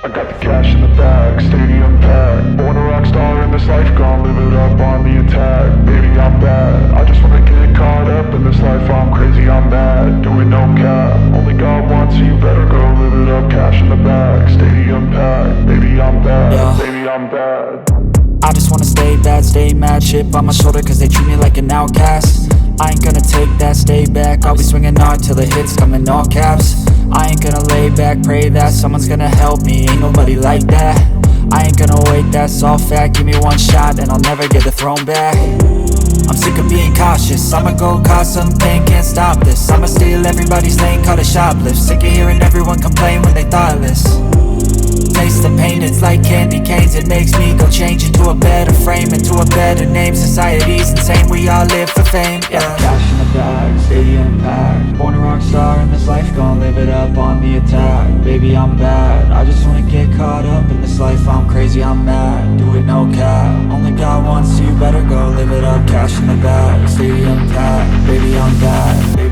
I got the cash in the bag, stadium packed. Born a rock star in this life, gon' live it up on the attack. Baby, I'm bad, I just wanna get caught up in this life. I'm crazy, I'm mad, doing no cap. Only God wants you, better go live it up. Cash in the bag, stadium packed. Baby, I'm bad, baby, I'm bad. I just wanna stay bad, stay mad. Chip on my shoulder cause they treat me like an outcast. I ain't gonna take that, stay back. I'll be swinging hard till the hits come in all caps. I ain't gonna lay back, pray that someone's gonna help me. Ain't nobody like that. I ain't gonna wait, that's all fact. Give me one shot and I'll never get the throne back. I'm sick of being cautious, I'ma go cause something, can't stop this. I'ma steal everybody's lane, call it shoplift. Sick of hearing everyone complain when they thoughtless. Taste the pain, it's like candy canes. It makes me go change into a better frame, into a better name. Society's insane, we all live for fame, yeah. Cash in the bag, stadium packed. Born a rock star in this life, gon' live it up on the attack. Baby, I'm bad, I just wanna get caught up in this life. I'm crazy, I'm mad, do it no cap. Only God wants you, better go live it up. Cash in the bag, stadium packed. Baby, I'm bad.